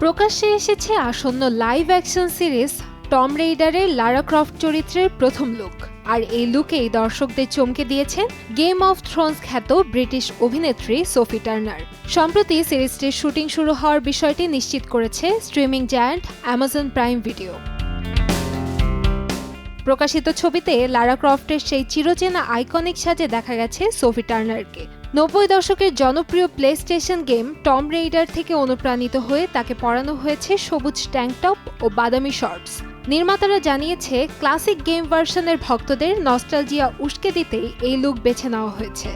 প্রকাশ্যে এসেছে আসন্ন লাইভ অ্যাকশন সিরিজ টম রেইডারের লারা ক্রফট চরিত্রের প্রথম লুক। আর এই লুকেই দর্শকদের চমকে দিয়েছেন গেম অফ থ্রোনস খ্যাত ব্রিটিশ অভিনেত্রী সোফি টার্নার। সম্প্রতি সিরিজটির শুটিং শুরু হওয়ার বিষয়টি নিশ্চিত করেছে streaming giant Amazon prime video. প্রকাশিত ছবিতে লারা ক্রফটের সেই চিরচেনা আইকনিক সাজে দেখা গেছে সোফি টার্নারকে। 90 দশকের জনপ্রিয় play station game Tom Raider থেকে অনুপ্রাণিত হয়ে তাকে পরানো হয়েছে সবুজ ট্যাঙ্ক টপ ও বাদামি শর্টস। নির্মাতারা জানিয়েছে ক্লাসিক গেম ভার্সনের ভক্তদের নস্টালজিয়া উস্কে দিতেই এই লুক বেছে নেওয়া হয়েছে।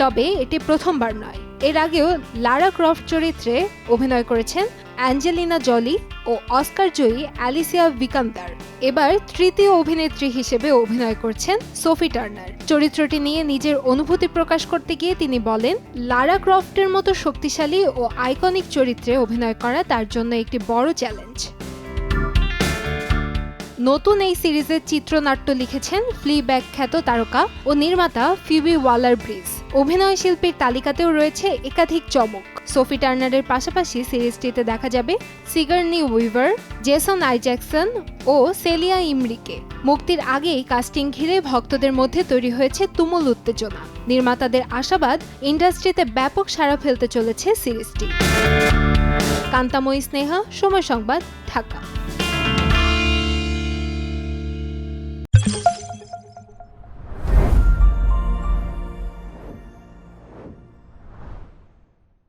তবে এটি প্রথমবার নয়, এর আগেও লারা ক্রফট চরিত্রে অভিনয় করেছেন অ্যাঞ্জেলিনা জলি ও অস্কার জয়ী অ্যালিসিয়া ভিকান্দার। এবার তৃতীয় অভিনেত্রী হিসেবে অভিনয় করছেন সোফি টার্নার। চরিত্রটি নিয়ে নিজের অনুভূতি প্রকাশ করতে গিয়ে তিনি বলেন, লারা ক্রফটের মতো শক্তিশালী ও আইকনিক চরিত্রে অভিনয় করা তার জন্য একটি বড় চ্যালেঞ্জ। নতুন এই সিরিজের চিত্রনাট্য লিখেছেন ফ্লিব্যাগ খ্যাত তারকা ও নির্মাতা ফিবি ওয়ালার ব্রিজ। অভিনয় শিল্পীর তালিকাতেও রয়েছে একাধিক চমক। সোফি টার্নারের পাশাপাশি সিরিজটিতে দেখা যাবে সিগার্নি উইভার, জেসন আইজ্যাকসন ও সেলিয়া ইমরিকে। মুক্তির আগেই কাস্টিং ঘিরে ভক্তদের মধ্যে তৈরি হয়েছে তুমুল উত্তেজনা। নির্মাতাদের আশাবাদ, ইন্ডাস্ট্রিতে ব্যাপক সাড়া ফেলতে চলেছে সিরিজটি। কান্তাময়ী স্নেহা, সময় সংবাদ, ঢাকা।